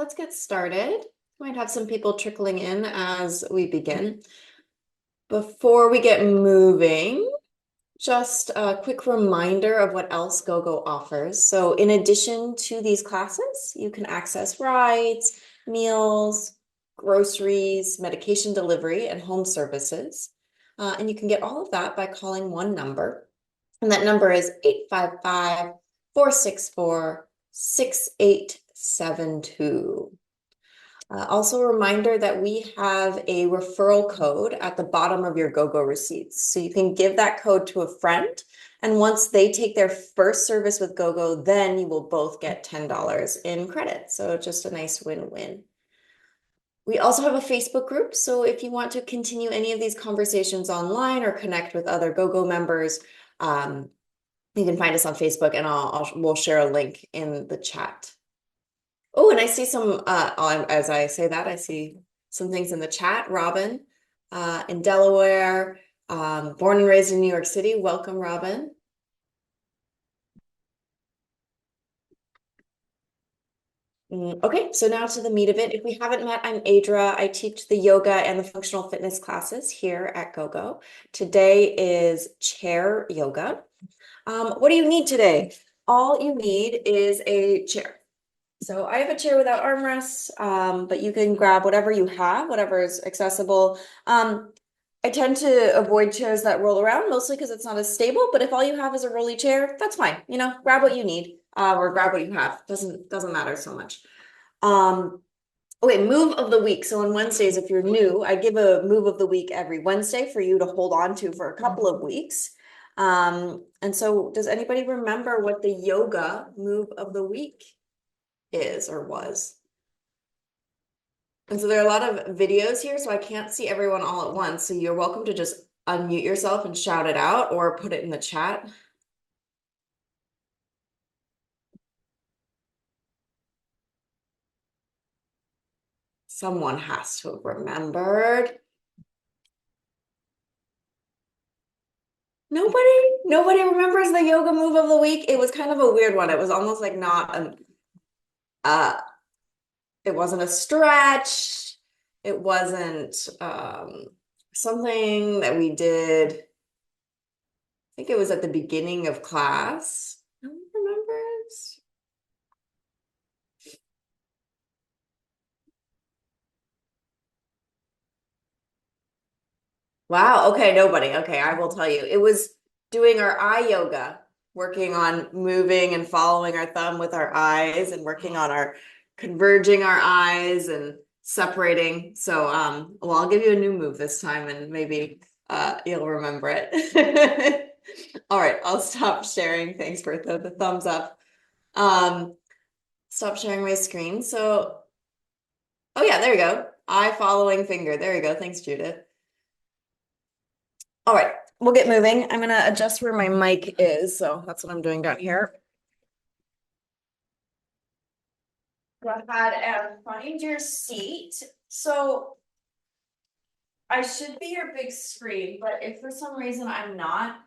let's get started. Might have some people trickling in as we begin. Before we get moving, just a quick reminder of what else GoGo offers. So in addition to these classes, you can access rides, meals, groceries, medication delivery, and home services. And you can get all of that by calling one number. And that number is 855-464-6872. Also a reminder that we have a referral code at the bottom of your GoGo receipts. So you can give that code to a friend, and once they take their first service with GoGo, then you will both get $10 in credit. So just a nice win-win. We also have a Facebook group, so if you want to continue any of these conversations online or connect with other GoGo members, you can find us on Facebook, and we'll share a link in the chat. Oh, and I see some, as I say that, I see some things in the chat. Robin, in Delaware, born and raised in New York City. Welcome, Robin. Okay, so now to the meat of it. If we haven't met, I'm Adra. I teach the yoga and the functional fitness classes here at GoGo. Today is chair yoga. What do you need today? All you need is a chair. So I have a chair without armrests, but you can grab whatever you have, whatever is accessible. I tend to avoid chairs that roll around, mostly because it's not as stable, but if all you have is a rolly chair, that's fine. You know, grab what you need, or grab what you have. Doesn't matter so much. Okay, move of the week. So on Wednesdays, if you're new, I give a move of the week every Wednesday for you to hold on to for a couple of weeks. And so does anybody remember what the yoga move of the week is or was? And so there are a lot of videos here, so I can't see everyone all at once. So you're welcome to just unmute yourself and shout it out or put it in the chat. Someone has to have remembered. Nobody remembers the yoga move of the week. It was kind of a weird one. It was almost like not an it wasn't a stretch. It wasn't something that we did. I think it was at the beginning of class. No one remembers. Wow. Okay, nobody. Okay, I will tell you. It was doing our eye yoga, working on moving and following our thumb with our eyes and working on our converging our eyes and separating. So, well, I'll give you a new move this time and maybe you'll remember it. All right, I'll stop sharing. Thanks for the thumbs up. Stop sharing my screen. So, oh yeah, there you go. Eye following finger. There you go. Thanks, Judith. All right, we'll get moving. I'm gonna adjust where my mic is, so that's what I'm doing down here. Go ahead and find your seat. So I should be your big screen, but if for some reason I'm not,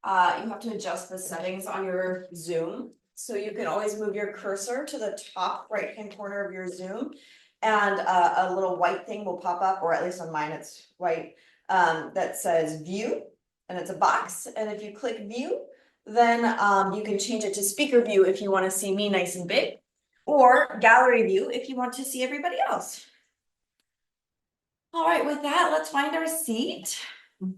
you have to adjust the settings on your Zoom. So you can always move your cursor to the top right-hand corner of your Zoom, and a little white thing will pop up, or at least on mine it's white, that says view, and it's a box. And if you click view, then you can change it to speaker view if you want to see me nice and big, or gallery view if you want to see everybody else. All right, with that, let's find our seat. And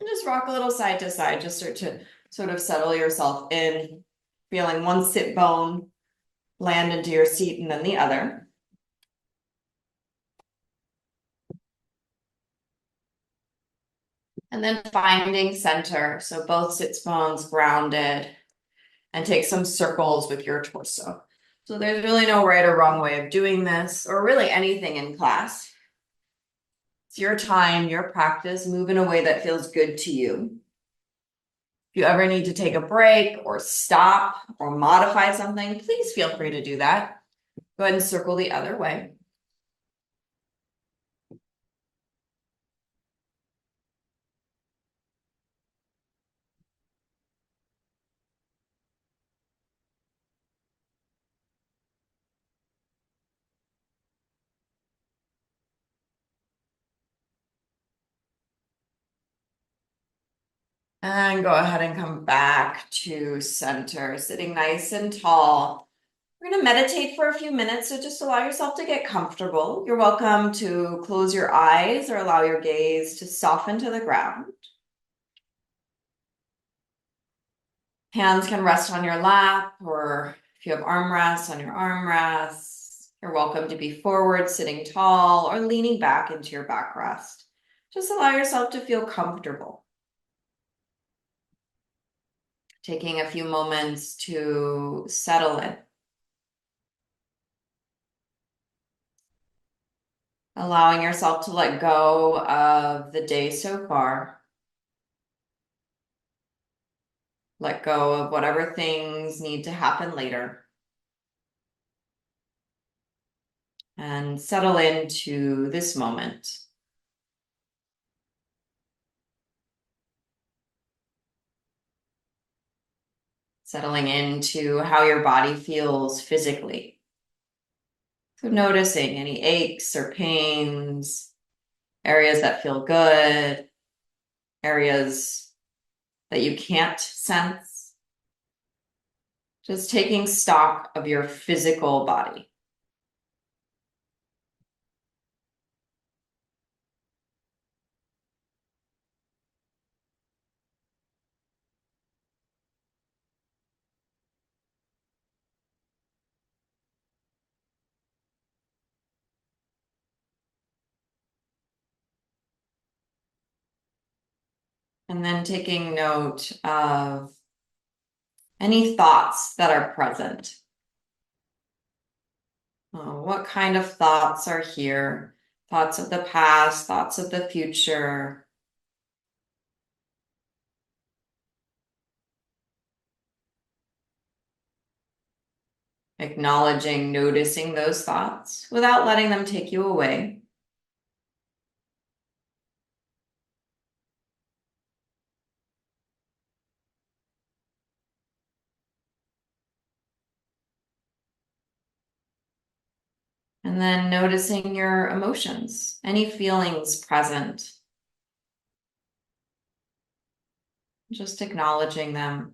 just rock a little side to side, just to sort of settle yourself in, feeling one sit bone land into your seat and then the other. And then finding center, so both sits bones grounded, and take some circles with your torso. So there's really no right or wrong way of doing this, or really anything in class. It's your time, your practice. Move in a way that feels good to you. If you ever need to take a break or stop or modify something, please feel free to do that. Go ahead and circle the other way. And go ahead and come back to center, sitting nice and tall. We're going to meditate for a few minutes, so just allow yourself to get comfortable. You're welcome to close your eyes or allow your gaze to soften to the ground. Hands can rest on your lap, or if you have arm rests, on your arm rests. You're welcome to be forward, sitting tall, or leaning back into your back rest. Just allow yourself to feel comfortable. Taking a few moments to settle in. Allowing yourself to let go of the day so far. Let go of whatever things need to happen later. And settle into this moment. Settling into how your body feels physically. So noticing any aches or pains, areas that feel good, areas that you can't sense. Just taking stock of your physical body. And then taking note of any thoughts that are present. What kind of thoughts are here? Thoughts of the past, thoughts of the future. Acknowledging, noticing those thoughts without letting them take you away. And then noticing your emotions, any feelings present. Just acknowledging them.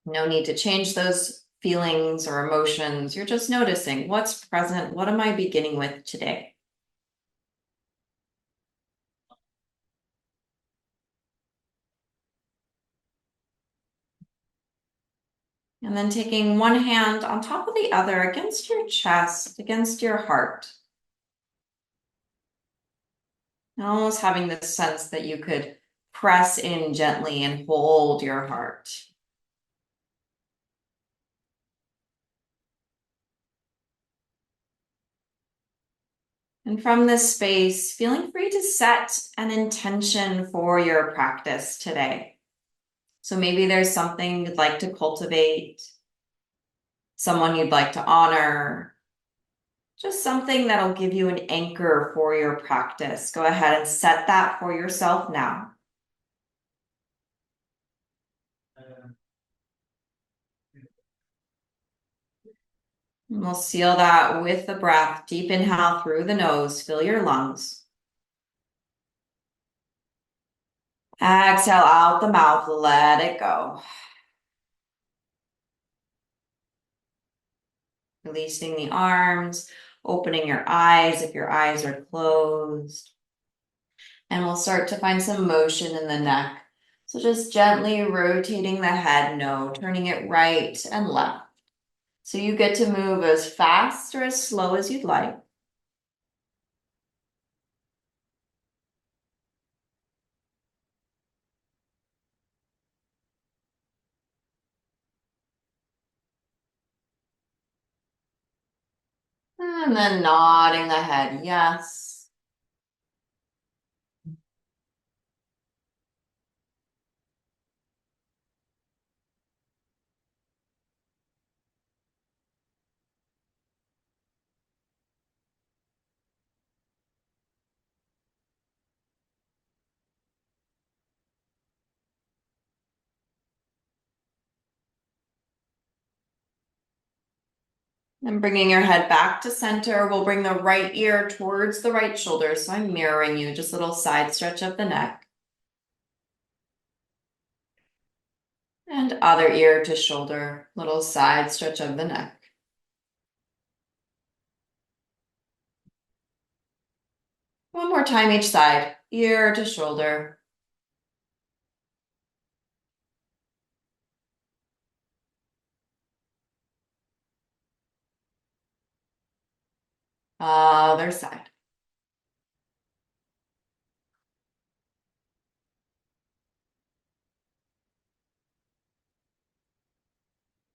No need to change those feelings or emotions. You're just noticing what's present. What am I beginning with today? And then taking one hand on top of the other against your chest, against your heart. And almost having this sense that you could press in gently and hold your heart. And from this space, feeling free to set an intention for your practice today. So maybe there's something you'd like to cultivate, someone you'd like to honor, just something that'll give you an anchor for your practice. Go ahead and set that for yourself now. And we'll seal that with the breath. Deep inhale through the nose, fill your lungs. Exhale out the mouth, let it go. Releasing the arms, opening your eyes if your eyes are closed. And we'll start to find some motion in the neck. So just gently rotating the head, no, turning it right and left. So you get to move as fast or as slow as you'd like. And then nodding the head, yes. And bringing your head back to center, we'll bring the right ear towards the right shoulder. So I'm mirroring you, just a little side stretch of the neck. And other ear to shoulder, little side stretch of the neck. One more time each side, ear to shoulder. Other side.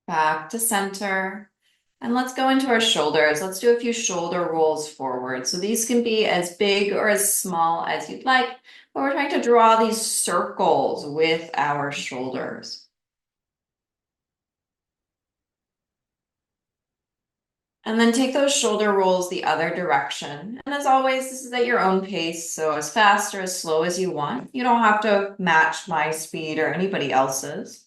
Back to center. And let's go into our shoulders. Let's do a few shoulder rolls forward. So these can be as big or as small as you'd like, but we're trying to draw these circles with our shoulders. And then take those shoulder rolls the other direction. And as always, this is at your own pace, so as fast or as slow as you want. You don't have to match my speed or anybody else's.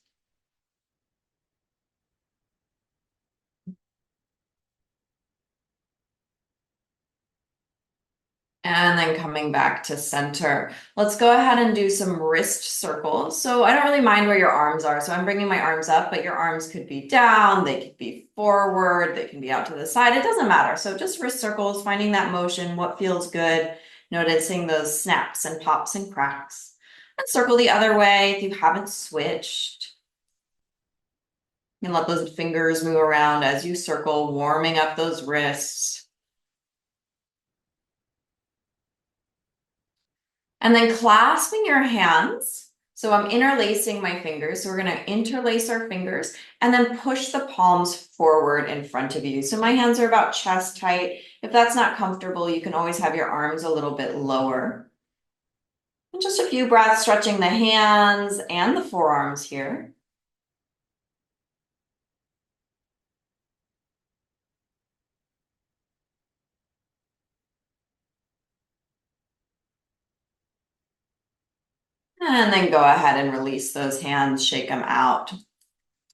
And then coming back to center. Let's go ahead and do some wrist circles. So I don't really mind where your arms are. So I'm bringing my arms up, but your arms could be down, they could be forward, they can be out to the side. It doesn't matter. So just wrist circles, finding that motion, what feels good, noticing those snaps and pops and cracks. And circle the other way if you haven't switched. You can let those fingers move around as you circle, warming up those wrists. And then clasping your hands. So I'm interlacing my fingers. So we're going to interlace our fingers and then push the palms forward in front of you. So my hands are about chest height. If that's not comfortable, you can always have your arms a little bit lower. And just a few breaths, stretching the hands and the forearms here. And then go ahead and release those hands, shake them out.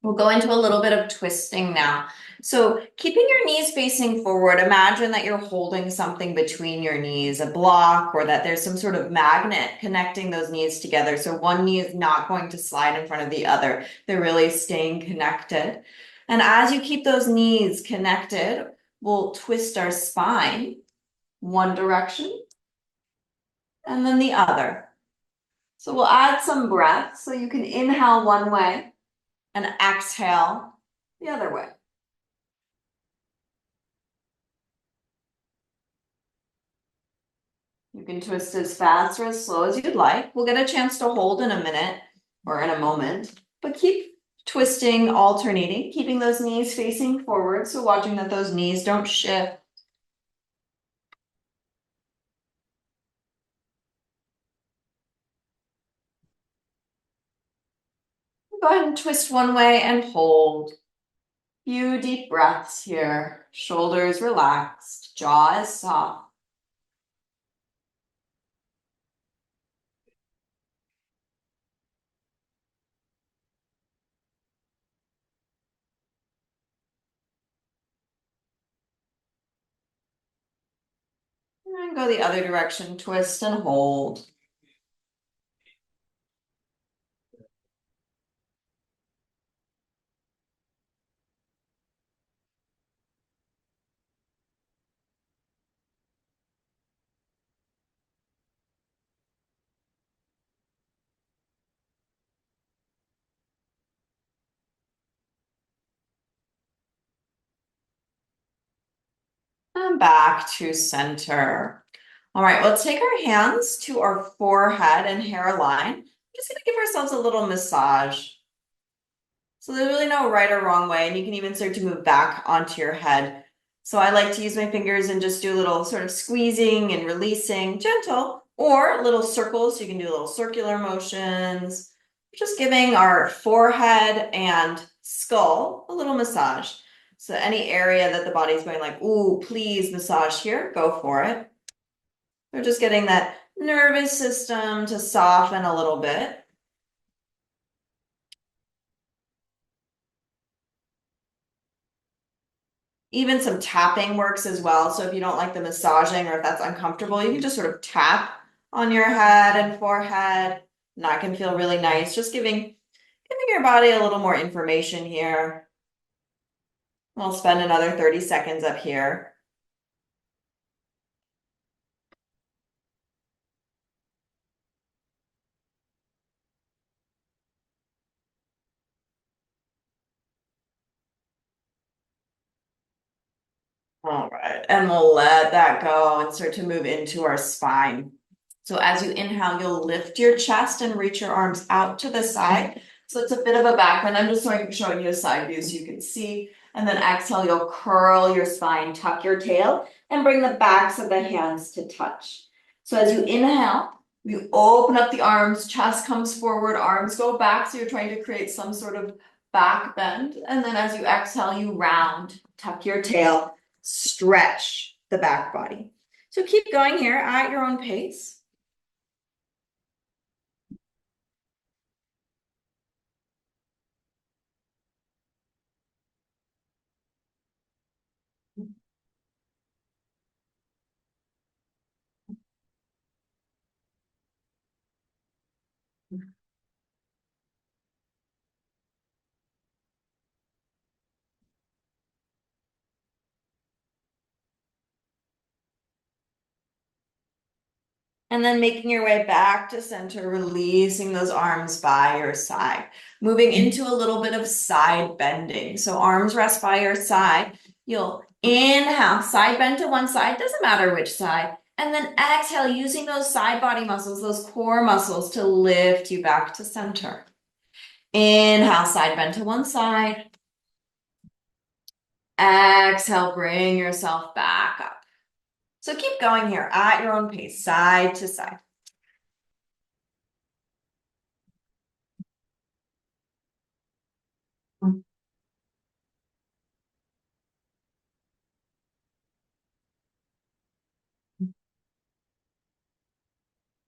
We'll go into a little bit of twisting now. So keeping your knees facing forward, imagine that you're holding something between your knees, a block, or that there's some sort of magnet connecting those knees together. So one knee is not going to slide in front of the other. They're really staying connected. And as you keep those knees connected, we'll twist our spine one direction and then the other. So we'll add some breath. So you can inhale one way and exhale the other way. You can twist as fast or as slow as you'd like. We'll get a chance to hold in a minute or in a moment, but keep twisting, alternating, keeping those knees facing forward. So watching that those knees don't shift. Go ahead and twist one way and hold. Few deep breaths here. Shoulders relaxed, jaw is soft. And go the other direction, twist and hold. And back to center. All right, let's take our hands to our forehead and hairline. Just gonna give ourselves a little massage. So there's really no right or wrong way, and you can even start to move back onto your head. So I like to use my fingers and just do a little sort of squeezing and releasing, gentle, or little circles. So you can do little circular motions, just giving our forehead and skull a little massage. So any area that the body's going like, ooh, please massage here, go for it. We're just getting that nervous system to soften a little bit. Even some tapping works as well. So if you don't like the massaging or if that's uncomfortable, you can just sort of tap on your head and forehead. And that can feel really nice. Just giving your body a little more information here. We'll spend another 30 seconds up here. All right, and we'll let that go and start to move into our spine. So as you inhale, you'll lift your chest and reach your arms out to the side. So it's a bit of a back bend. I'm just showing you a side view so you can see. And then exhale, you'll curl your spine, tuck your tail, and bring the backs of the hands to touch. So as you inhale, you open up the arms, chest comes forward, arms go back. So you're trying to create some sort of back bend. And then as you exhale, you round, tuck your tail, stretch the back body. So keep going here at your own pace. And then making your way back to center, releasing those arms by your side. Moving into a little bit of side bending. So arms rest by your side. You'll inhale, side bend to one side, doesn't matter which side. And then exhale, using those side body muscles, those core muscles to lift you back to center. Inhale, side bend to one side. Exhale, bring yourself back up. So keep going here at your own pace, side to side.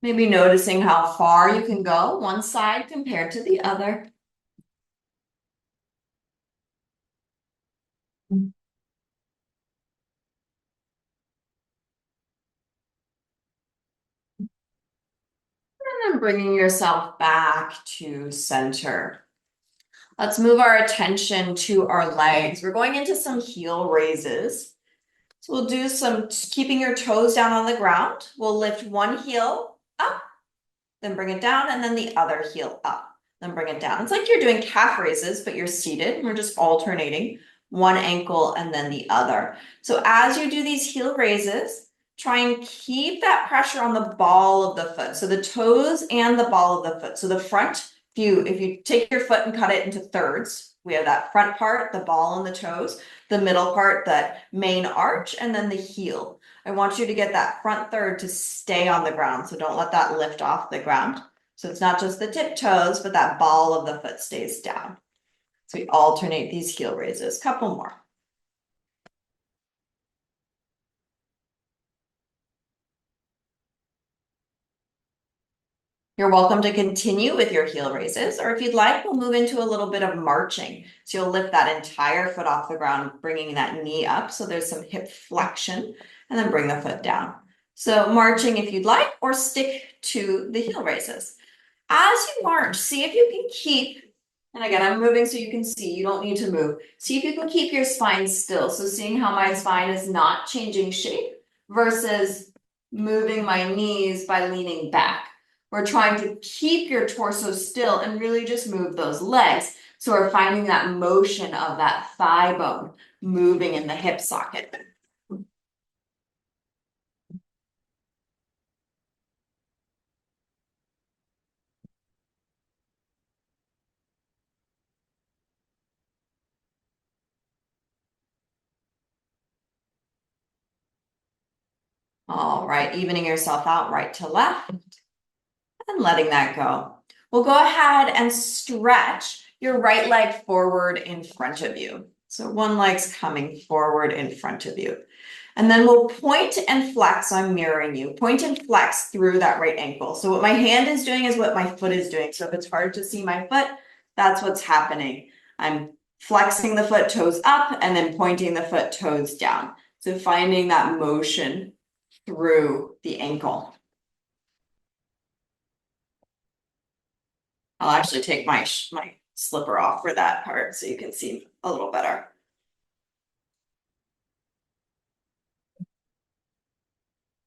Maybe noticing how far you can go one side compared to the other. And then bringing yourself back to center. Let's move our attention to our legs. We're going into some heel raises. So we'll do some keeping your toes down on the ground. We'll lift one heel up, then bring it down, and then the other heel up, then bring it down. It's like you're doing calf raises, but you're seated. We're just alternating one ankle and then the other. So as you do these heel raises, try and keep that pressure on the ball of the foot. So the toes and the ball of the foot. So the front, if you take your foot and cut it into thirds, we have that front part, the ball and the toes, the middle part, that main arch, and then the heel. I want you to get that front third to stay on the ground. So don't let that lift off the ground. So it's not just the tip toes, but that ball of the foot stays down. So we alternate these heel raises. Couple more. You're welcome to continue with your heel raises, or if you'd like, we'll move into a little bit of marching. So you'll lift that entire foot off the ground, bringing that knee up. So there's some hip flexion, and then bring the foot down. So marching if you'd like, or stick to the heel raises. As you march, see if you can keep, and again, I'm moving so you can see, you don't need to move. See if you can keep your spine still. So seeing how my spine is not changing shape versus moving my knees by leaning back. We're trying to keep your torso still and really just move those legs. So we're finding that motion of that thigh bone moving in the hip socket. All right, evening yourself out right to left and letting that go. We'll go ahead and stretch your right leg forward in front of you. So one leg's coming forward in front of you. And then we'll point and flex. I'm mirroring you. Point and flex through that right ankle. So what my hand is doing is what my foot is doing. So if it's hard to see my foot, that's what's happening. I'm flexing the foot, toes up, and then pointing the foot, toes down. So finding that motion through the ankle. I'll actually take my slipper off for that part so you can see a little better.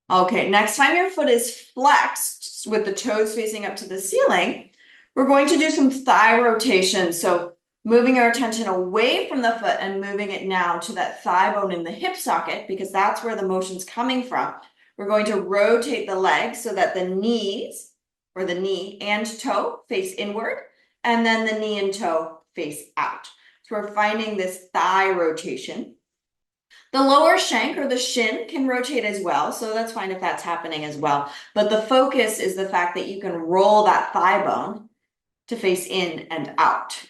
Okay, next time your foot is flexed with the toes facing up to the ceiling, we're going to do some thigh rotation. So moving our attention away from the foot and moving it now to that thigh bone in the hip socket, because that's where the motion's coming from. We're going to rotate the leg so that the knees, or the knee and toe, face inward, and then the knee and toe face out. So we're finding this thigh rotation. The lower shank or the shin can rotate as well, so that's fine if that's happening as well. But the focus is the fact that you can roll that thigh bone to face in and out.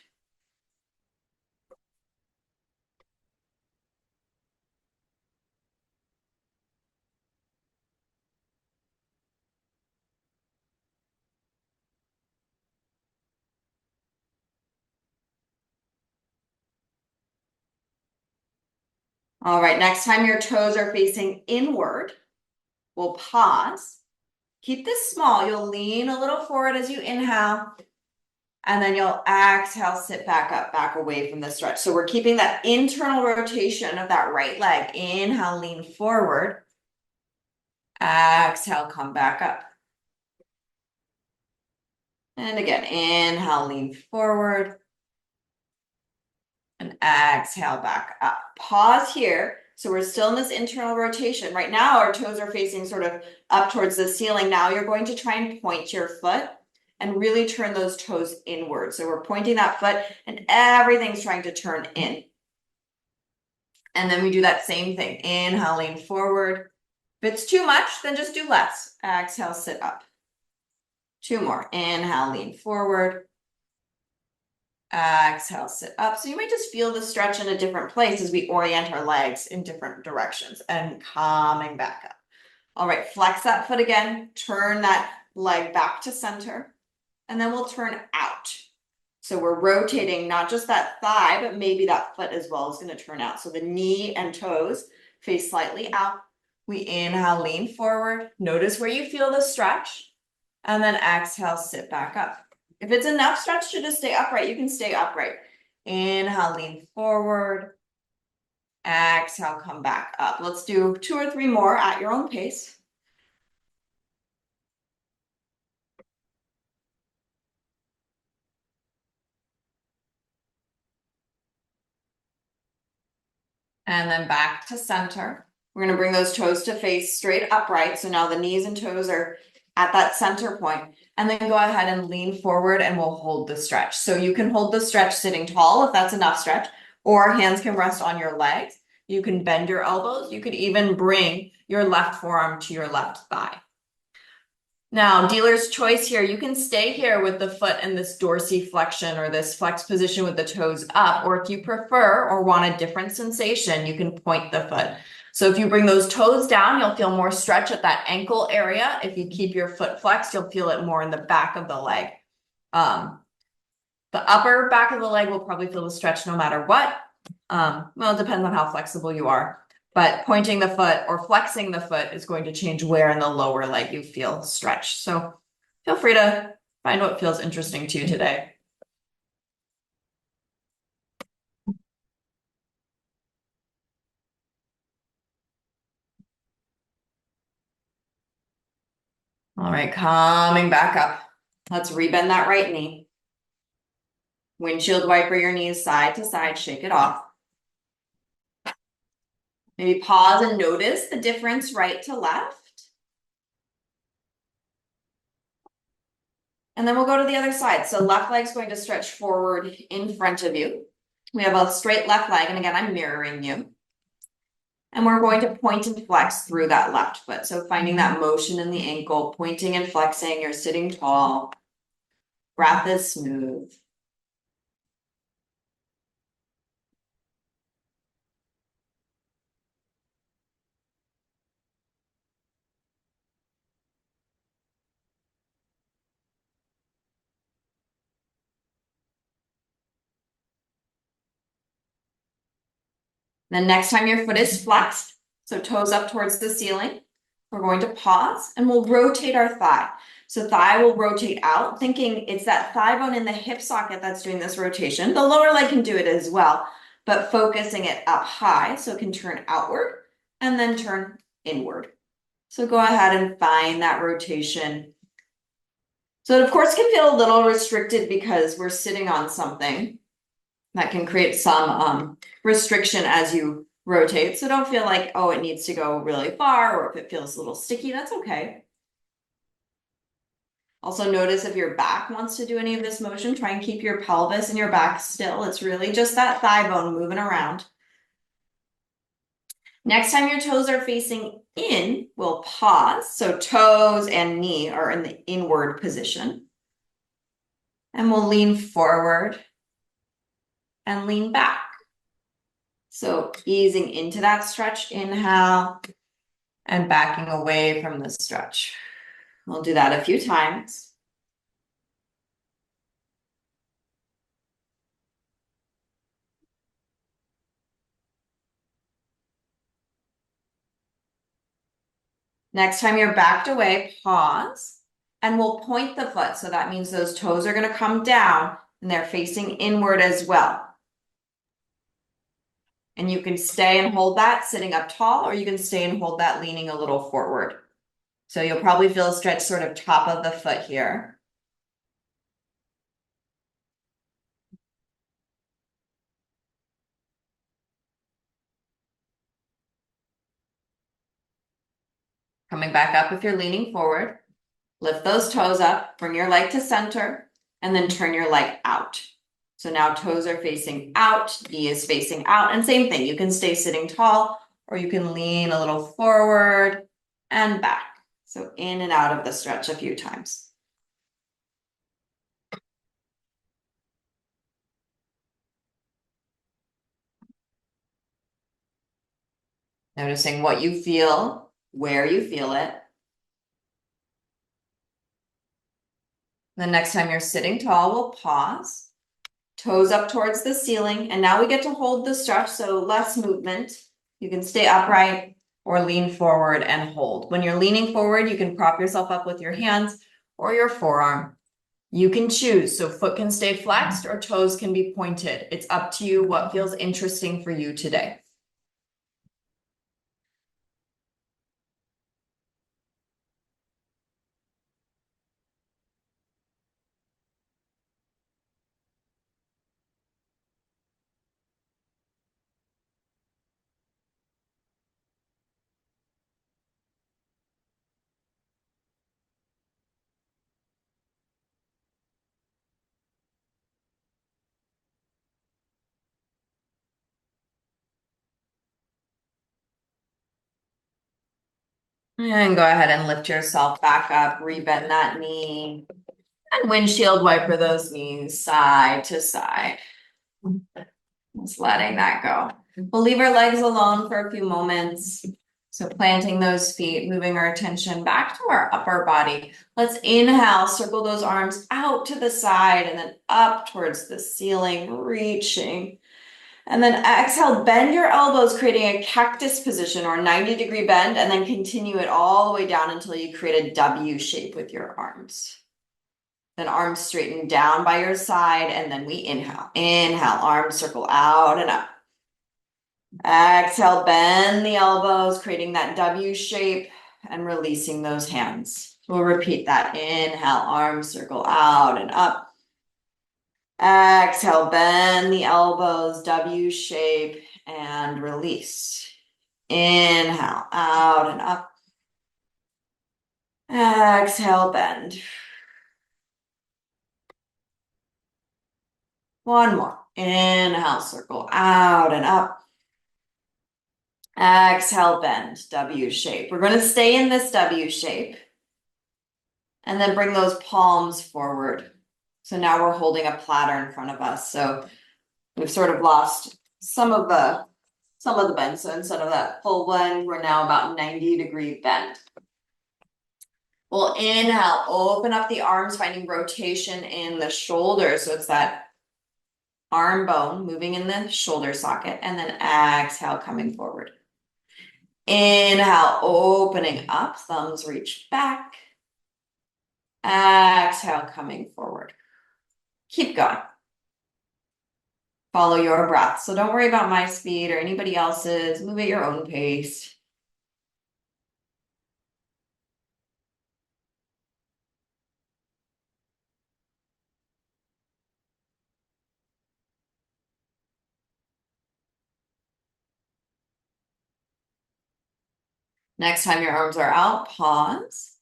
All right, next time your toes are facing inward, we'll pause. Keep this small. You'll lean a little forward as you inhale, and then you'll exhale, sit back up, back away from the stretch. So we're keeping that internal rotation of that right leg. Inhale, lean forward. Exhale, come back up. And again, inhale, lean forward. And exhale, back up. Pause here. So we're still in this internal rotation. Right now, our toes are facing sort of up towards the ceiling. Now you're going to try and point your foot and really turn those toes inward. So we're pointing that foot and everything's trying to turn in. And then we do that same thing. Inhale, lean forward. If it's too much, then just do less. Exhale, sit up. 2 more. Inhale, lean forward. Exhale, sit up. So you might just feel the stretch in a different place as we orient our legs in different directions and coming back up. All right, flex that foot again, turn that leg back to center, and then we'll turn out. So we're rotating not just that thigh, but maybe that foot as well is going to turn out. So the knee and toes face slightly out. We inhale, lean forward. Notice where you feel the stretch, and then exhale, sit back up. If it's enough stretch to just stay upright, you can stay upright. Inhale, lean forward. Exhale, come back up. Let's do 2 or 3 more at your own pace. And then back to center. We're going to bring those toes to face straight upright. So now the knees and toes are at that center point. And then go ahead and lean forward and we'll hold the stretch. So you can hold the stretch sitting tall if that's enough stretch, or hands can rest on your legs. You can bend your elbows. You could even bring your left forearm to your left thigh. Now, dealer's choice here, you can stay here with the foot in this dorsiflexion or this flex position with the toes up, or if you prefer or want a different sensation, you can point the foot. So if you bring those toes down, you'll feel more stretch at that ankle area. If you keep your foot flexed, you'll feel it more in the back of the leg. The upper back of the leg will probably feel the stretch no matter what. Well, it depends on how flexible you are. But pointing the foot or flexing the foot is going to change where in the lower leg you feel stretched. So feel free to find what feels interesting to you today. All right, coming back up. Let's rebend that right knee. Windshield wiper your knees side to side, shake it off. Maybe pause and notice the difference right to left. And then we'll go to the other side. So left leg's going to stretch forward in front of you. We have a straight left leg, and again, I'm mirroring you. And we're going to point and flex through that left foot. So finding that motion in the ankle, pointing and flexing, you're sitting tall. Breath is smooth. Then next time your foot is flexed, so toes up towards the ceiling, we're going to pause and we'll rotate our thigh. So thigh will rotate out, thinking it's that thigh bone in the hip socket that's doing this rotation. The lower leg can do it as well, but focusing it up high so it can turn outward and then turn inward. So go ahead and find that rotation. So it of course can feel a little restricted because we're sitting on something that can create some restriction as you rotate. So don't feel like, oh, it needs to go really far, or if it feels a little sticky, that's okay. Also notice if your back wants to do any of this motion, try and keep your pelvis and your back still. It's really just that thigh bone moving around. Next time your toes are facing in, we'll pause. So toes and knee are in the inward position. And we'll lean forward and lean back. So easing into that stretch, inhale, and backing away from the stretch. We'll do that a few times. Next time you're backed away, pause, and we'll point the foot. So that means those toes are going to come down and they're facing inward as well. And you can stay and hold that sitting up tall, or you can stay and hold that leaning a little forward. So you'll probably feel a stretch sort of top of the foot here. Coming back up if you're leaning forward. Lift those toes up, bring your leg to center, and then turn your leg out. So now toes are facing out, knee is facing out, and same thing. You can stay sitting tall, or you can lean a little forward and back. So in and out of the stretch a few times. Noticing what you feel, where you feel it. The next time you're sitting tall, we'll pause, toes up towards the ceiling, and now we get to hold the stretch, so less movement. You can stay upright or lean forward and hold. When you're leaning forward, you can prop yourself up with your hands or your forearm. You can choose, so foot can stay flexed or toes can be pointed. It's up to you what feels interesting for you today. And go ahead and lift yourself back up, rebend that knee, and windshield wiper those knees side to side. Just letting that go. We'll leave our legs alone for a few moments. So planting those feet, moving our attention back to our upper body. Let's inhale, circle those arms out to the side and then up towards the ceiling, reaching. And then exhale, bend your elbows, creating a cactus position or 90-degree bend, and then continue it all the way down until you create a W shape with your arms. Then arms straighten down by your side, and then we inhale. Inhale, arms circle out and up. Exhale, bend the elbows, creating that W shape and releasing those hands. We'll repeat that. Inhale, arms circle out and up. Exhale, bend the elbows, W shape, and release. Inhale, out and up. Exhale, bend. One more. Inhale, circle out and up. Exhale, bend, W shape. We're going to stay in this W shape. And then bring those palms forward. So now we're holding a platter in front of us. So we've sort of lost some of the bend. So instead of that full bend, we're now about 90-degree bend. We'll inhale, open up the arms, finding rotation in the shoulders. So it's that arm bone moving in the shoulder socket, and then exhale, coming forward. Inhale, opening up, thumbs reach back. Exhale, coming forward. Keep going. Follow your breath. So don't worry about my speed or anybody else's. Move at your own pace. Next time your arms are out, pause.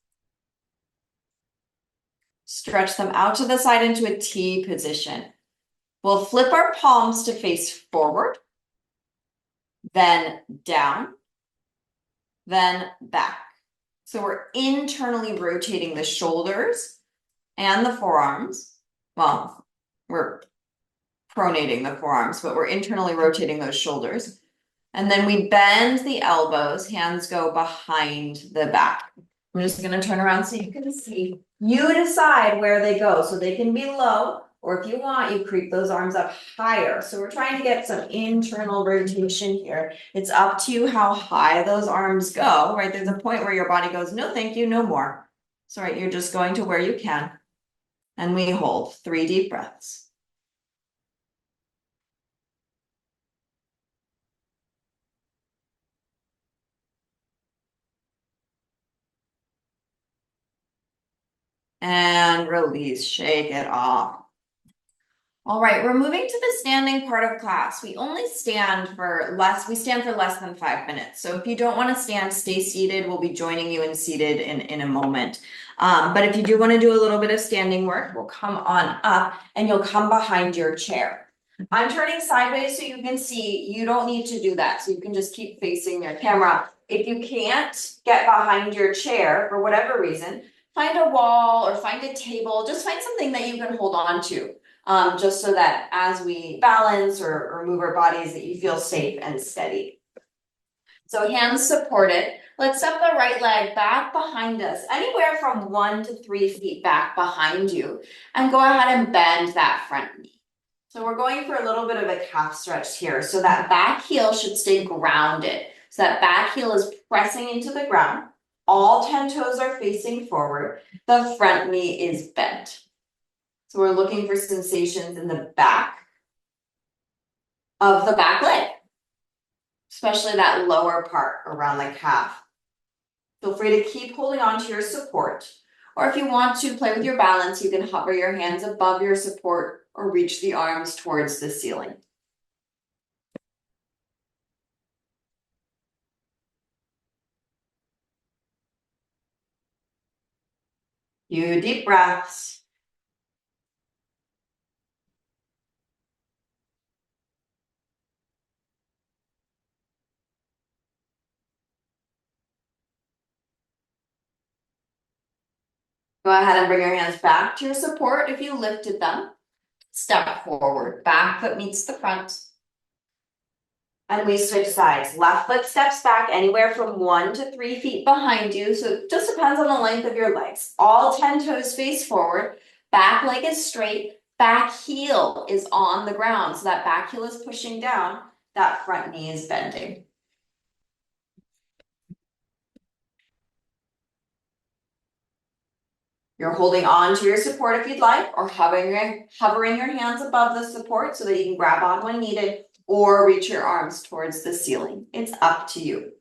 Stretch them out to the side into a T position. We'll flip our palms to face forward, then down, then back. So we're internally rotating the shoulders and the forearms. Well, we're pronating the forearms, but we're internally rotating those shoulders. And then we bend the elbows, hands go behind the back. I'm just going to turn around so you can see. You decide where they go. So they can be low, or if you want, you creep those arms up higher. So we're trying to get some internal rotation here. It's up to you how high those arms go, right? There's a point where your body goes, no, thank you, no more. So, right, you're just going to where you can. And we hold 3 deep breaths. And release, shake it off. All right, we're moving to the standing part of class. We stand for less than 5 minutes. So if you don't want to stand, stay seated. We'll be joining you in seated in a moment. But if you do want to do a little bit of standing work, we'll come on up and you'll come behind your chair. I'm turning sideways so you can see. You don't need to do that. So you can just keep facing your camera. If you can't get behind your chair for whatever reason, find a wall or find a table. Just find something that you can hold on to. Just so that as we balance or move our bodies, that you feel safe and steady. So hands supported. Let's step the right leg back behind us, anywhere from 1 to 3 feet back behind you, and go ahead and bend that front knee. So we're going for a little bit of a calf stretch here. So that back heel should stay grounded. So that back heel is pressing into the ground. All 10 toes are facing forward. The front knee is bent. So we're looking for sensations in the back of the back leg, especially that lower part around the calf. Feel free to keep holding on to your support, or if you want to play with your balance, you can hover your hands above your support or reach the arms towards the ceiling. Few deep breaths. Go ahead and bring your hands back to your support if you lifted them. Step forward, back foot meets the front. And we switch sides. Left foot steps back anywhere from 1 to 3 feet behind you. So it just depends on the length of your legs. All 10 toes face forward. Back leg is straight. Back heel is on the ground. So that back heel is pushing down. That front knee is bending. You're holding on to your support if you'd like, or hovering your hands above the support so that you can grab on when needed, or reach your arms towards the ceiling. It's up to you.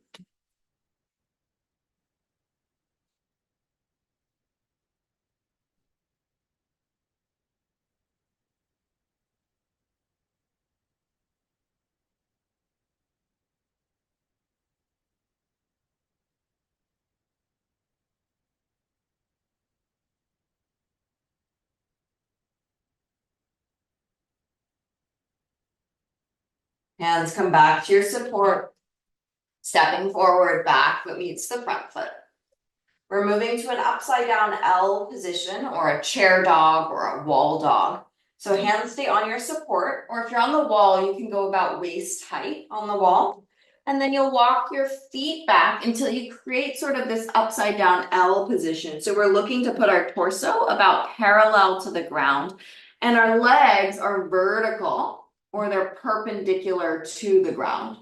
Hands come back to your support. Stepping forward, back foot meets the front foot. We're moving to an upside down L position, or a chair dog or a wall dog. So hands stay on your support, or if you're on the wall, you can go about waist height on the wall. And then you'll walk your feet back until you create sort of this upside down L position. So we're looking to put our torso about parallel to the ground And our legs are vertical or they're perpendicular to the ground.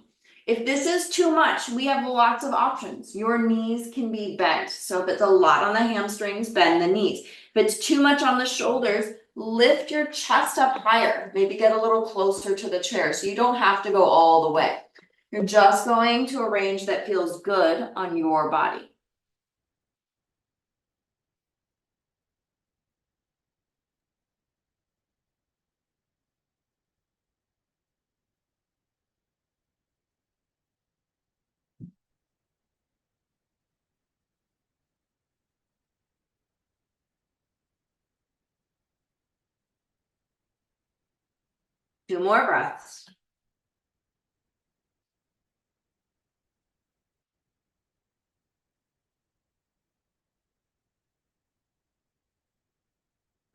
If this is too much, we have lots of options. Your knees can be bent. So if it's a lot on the hamstrings, bend the knees. If it's too much on the shoulders, lift your chest up higher. Maybe get a little closer to the chair so you don't have to go all the way. You're just going to a range that feels good on your body. Two more breaths.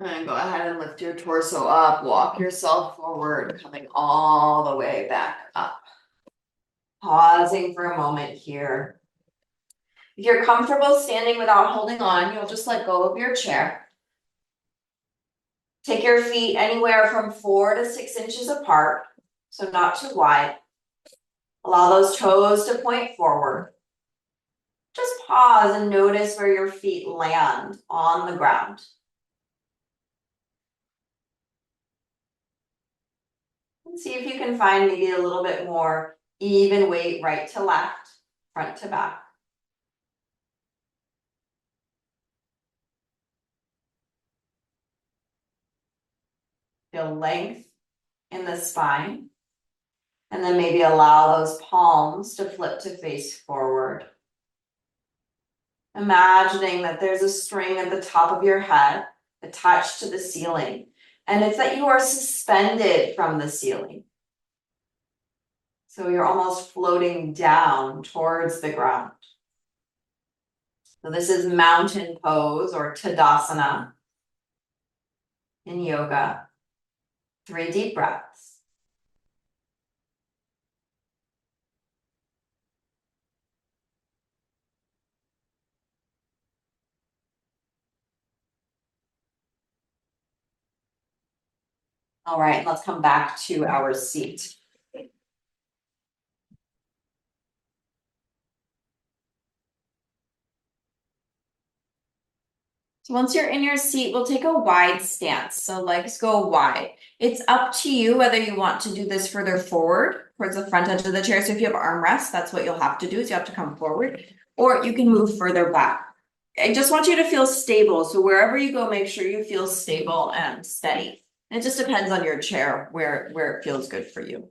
And go ahead and lift your torso up, walk yourself forward, coming all the way back up. Pausing for a moment here. If you're comfortable standing without holding on, you'll just let go of your chair. Take your feet anywhere from 4 to 6 inches apart, so not too wide. Allow those toes to point forward. Just pause and notice where your feet land on the ground. And see if you can find maybe a little bit more even weight right to left, front to back. Feel length in the spine. And then maybe allow those palms to flip to face forward. Imagining that there's a string at the top of your head attached to the ceiling. And it's that you are suspended from the ceiling. So you're almost floating down towards the ground. So this is mountain pose or Tadasana in yoga. 3 deep breaths. All right, let's come back to our seat. So once you're in your seat, we'll take a wide stance. So legs go wide. It's up to you whether you want to do this further forward towards the front edge of the chair. So if you have armrests, that's what you'll have to do is you have to come forward, or you can move further back. I just want you to feel stable. So wherever you go, make sure you feel stable and steady. And it just depends on your chair where it feels good for you.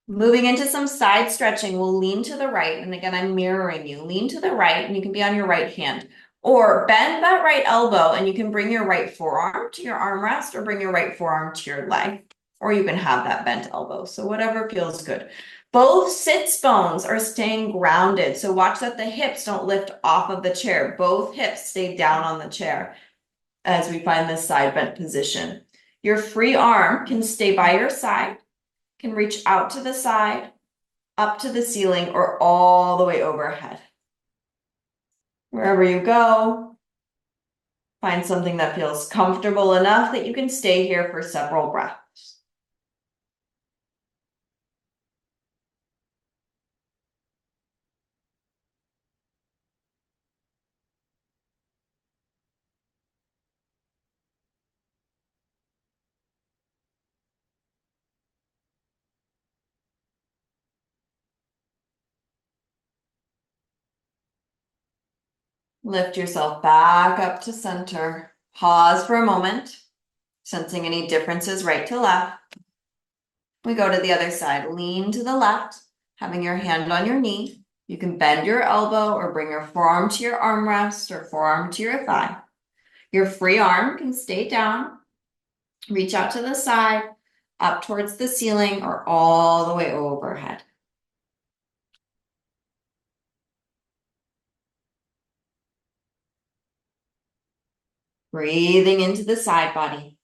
Moving into some side stretching, we'll lean to the right. And again, I'm mirroring you. Lean to the right and you can be on your right hand. Or bend that right elbow and you can bring your right forearm to your armrest or bring your right forearm to your leg. Or you can have that bent elbow. So whatever feels good. Both sits bones are staying grounded. So watch that the hips don't lift off of the chair. Both hips stay down on the chair as we find this side bent position. Your free arm can stay by your side, can reach out to the side, up to the ceiling, or all the way overhead. Wherever you go, find something that feels comfortable enough that you can stay here for several breaths. Lift yourself back up to center. Pause for a moment, sensing any differences right to left. We go to the other side. Lean to the left, having your hand on your knee. You can bend your elbow or bring your forearm to your armrest or forearm to your thigh. Your free arm can stay down. Reach out to the side, up towards the ceiling, or all the way overhead. Breathing into the side body.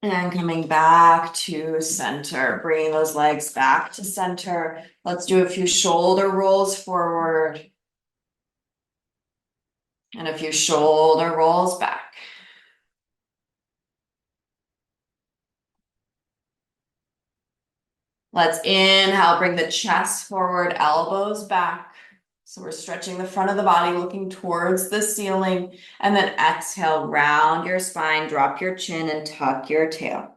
And coming back to center, bringing those legs back to center. Let's do a few shoulder rolls forward and a few shoulder rolls back. Let's inhale, bring the chest forward, elbows back. So we're stretching the front of the body, looking towards the ceiling, and then exhale, round your spine, drop your chin, and tuck your tail.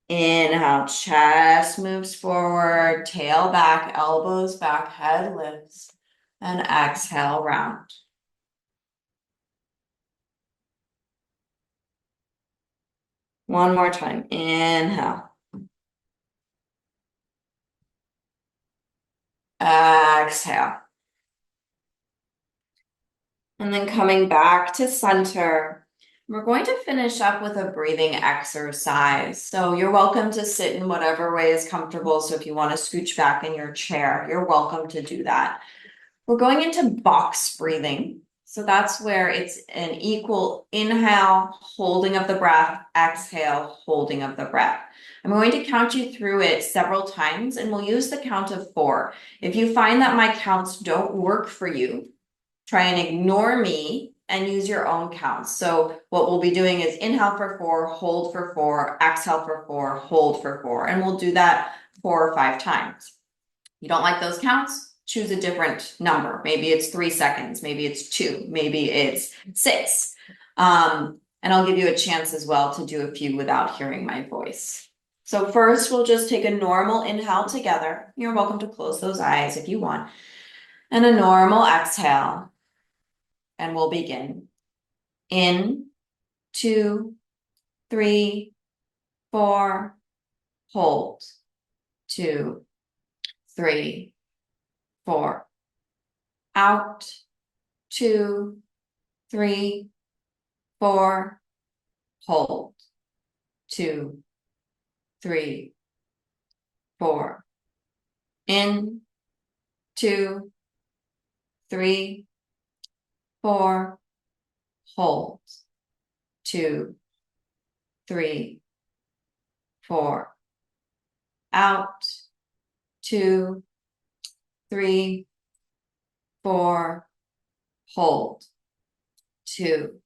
Inhale, chest moves forward, tail back, elbows back, head lifts, and exhale, round. One more time, inhale. Exhale. And then coming back to center, we're going to finish up with a breathing exercise. So you're welcome to sit in whatever way is comfortable. So if you want to scooch back in your chair, you're welcome to do that. We're going into box breathing. So that's where it's an equal inhale, holding of the breath, exhale, holding of the breath. I'm going to count you through it several times, and we'll use the count of 4. If you find that my counts don't work for you, try and ignore me and use your own counts. So what we'll be doing is inhale for 4, hold for 4, exhale for 4, hold for 4. And we'll do that 4 or 5 times. You don't like those counts? Choose a different number. Maybe it's 3 seconds, maybe it's 2, maybe it's 6. And I'll give you a chance as well to do a few without hearing my voice. So first, we'll just take a normal inhale together. You're welcome to close those eyes if you want. And a normal exhale. And we'll begin. In, 2, 3, 4, hold. 2, 3, 4. Out. 2, 3, 4. Hold. 2, 3, 4. In. 2, 3, 4. Hold. 2, 3, 4. Out. 2, 3, 4. Hold. 2,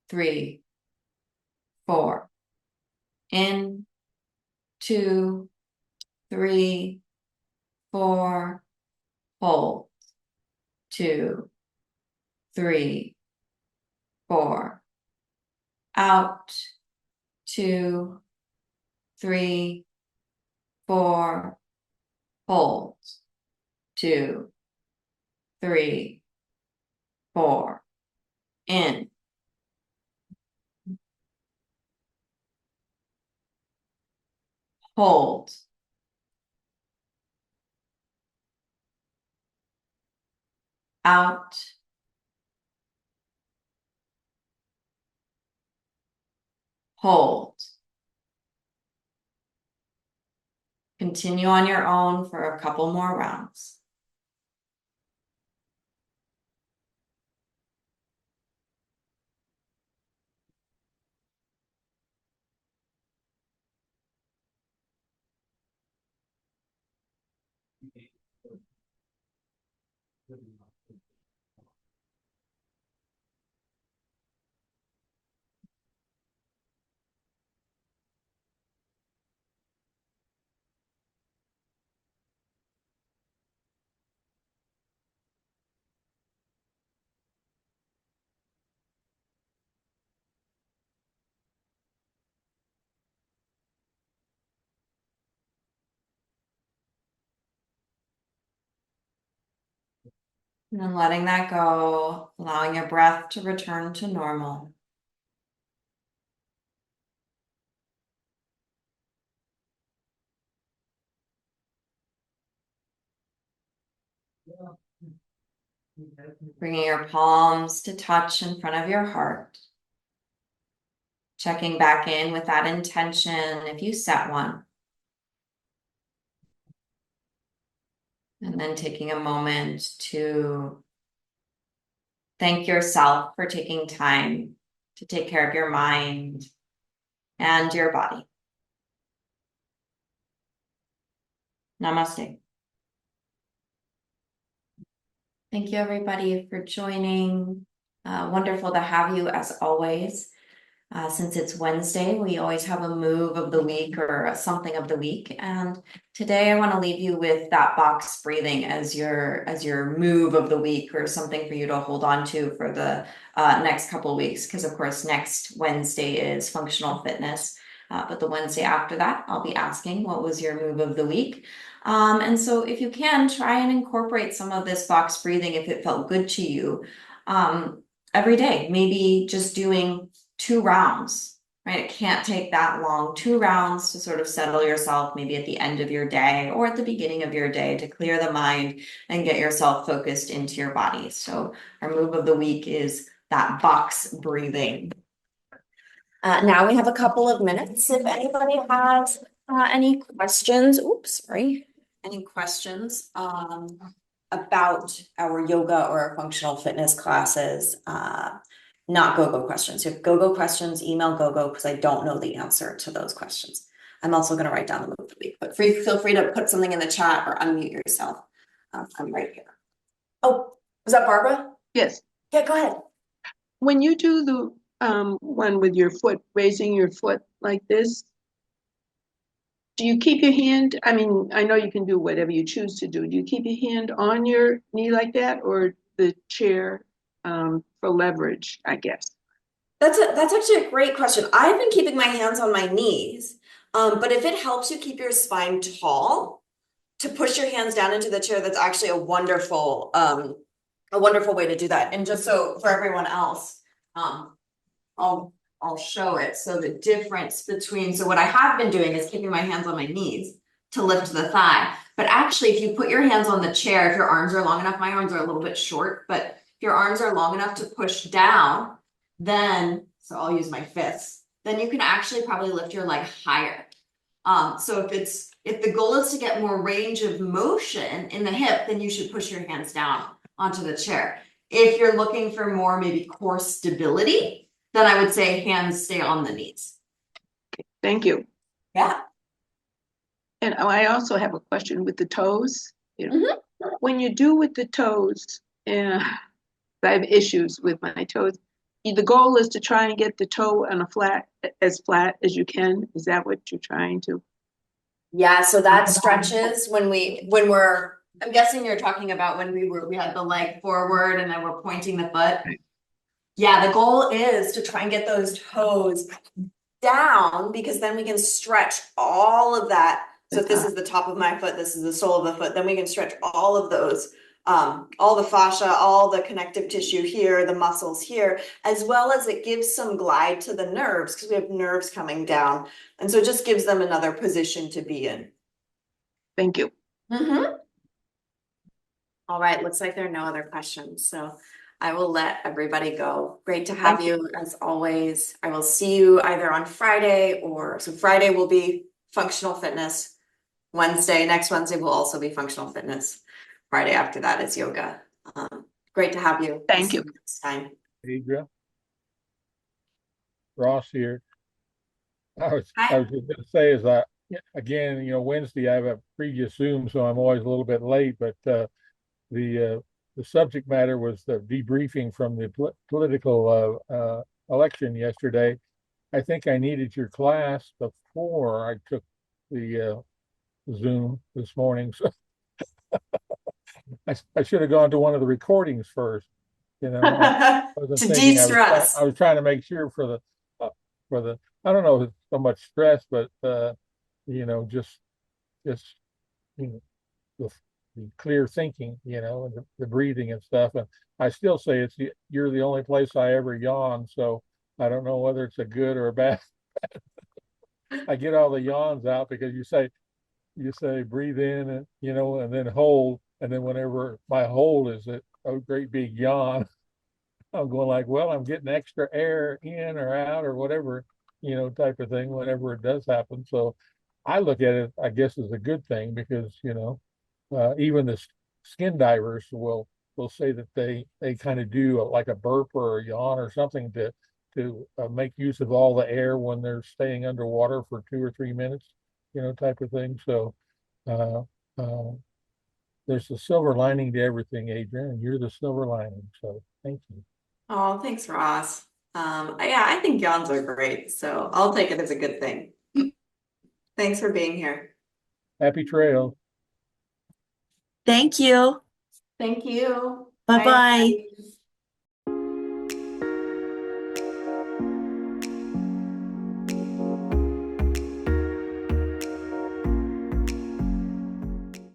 3, 4. In. 2, 3, 4. Hold. 2, 3, 4. Out. 2, 3, 4. Hold. 2, 3, 4. In. Hold. Out. Hold. Continue on your own for a couple more rounds. And then letting that go, allowing your breath to return to normal. Bringing your palms to touch in front of your heart. Checking back in with that intention if you set one. And then taking a moment to thank yourself for taking time to take care of your mind, and your body. Namaste. Thank you, everybody, for joining. Wonderful to have you as always. Since it's Wednesday, we always have a move of the week or a something of the week. And today I want to leave you with that box breathing as your move of the week or something for you to hold on to for the next couple of weeks. Because of course, next Wednesday is functional fitness. But the Wednesday after that, I'll be asking what was your move of the week. And so if you can, try and incorporate some of this box breathing if it felt good to you every day. Maybe just doing 2 rounds, right? It can't take that long. 2 rounds to sort of settle yourself, maybe at the end of your day or at the beginning of your day, to clear the mind and get yourself focused into your body. So our move of the week is that box breathing. Now we have a couple of minutes. If anybody has any questions, any questions about our yoga or our functional fitness classes, not GoGo questions. If GoGo questions, email GoGo because I don't know the answer to those questions. I'm also going to write down the move of the week, but feel free to put something in the chat or unmute yourself. I'm right here. Oh, was that Barbara? Yes. Yeah, go ahead. When you do the one with your foot, raising your foot like this, do you keep your hand? I mean, I know you can do whatever you choose to do. Do you keep your hand on your knee like that, or the chair for leverage, I guess? That's actually a great question. I've been keeping my hands on my knees, but if it helps you keep your spine tall, to push your hands down into the chair, that's actually a wonderful way to do that. And just so for everyone else, I'll show it. So the difference between, so what I have been doing is keeping my hands on my knees to lift the thigh. But actually, if you put your hands on the chair, if your arms are long enough, my arms are a little bit short, but if your arms are long enough to push down, then, so I'll use my fists, then you can actually probably lift your leg higher. So if the goal is to get more range of motion in the hip, then you should push your hands down onto the chair. If you're looking for more maybe core stability, then I would say hands stay on the knees. Thank you. Yeah. And I also have a question with the toes. When you do with the toes, I have issues with my toes. The goal is to try and get the toe on as flat as you can. Is that what you're trying to? Yeah, so that stretches when we're, I'm guessing you're talking about when we had the leg forward and then we're pointing the foot. Yeah, the goal is to try and get those toes down because then we can stretch all of that. So if this is the top of my foot, this is the sole of the foot, then we can stretch all of those, all the fascia, all the connective tissue here, the muscles here, as well as it gives some glide to the nerves because we have nerves coming down. And so it just gives them another position to be in. Thank you. All right, looks like there are no other questions. So I will let everybody go. Great to have you as always. I will see you either on Friday so Friday will be functional fitness. Next Wednesday will also be functional fitness. Friday after that is yoga. Great to have you. Thank you. Next time. Adria. Ross here. I was just going to say is that again, Wednesday I have a previous Zoom, so I'm always a little bit late. But the subject matter was the debriefing from the political election yesterday. I think I needed your class before I took the Zoom this morning, so I should have gone to one of the recordings first. I wasn't To thinking. de-stress. I was trying to make sure for the I don't know if it's so much stress, but just the clear thinking, and the breathing and stuff. And I still say you're the only place I ever yawn, so I don't know whether it's a good or a bad. I get all the yawns out because you say breathe in and and then hold, and then whenever my hold is a great big yawn, I'm going like, well, I'm getting extra air in or out or whatever, type of thing whenever it does happen. So I look at it, I guess, as a good thing because, even the skin divers will say that they kind of do like a burp or a yawn or something to to make use of all the air when they're staying underwater for 2 or 3 minutes, type of thing. So uh, uh, there's a silver lining to everything, Adrian, and you're the silver lining. So thank you. Oh, thanks, Ross. Yeah, I think yawns are great, so I'll take it as a good thing. Thanks for being here. Happy trail. Thank you. Thank you. Bye-bye. everybody.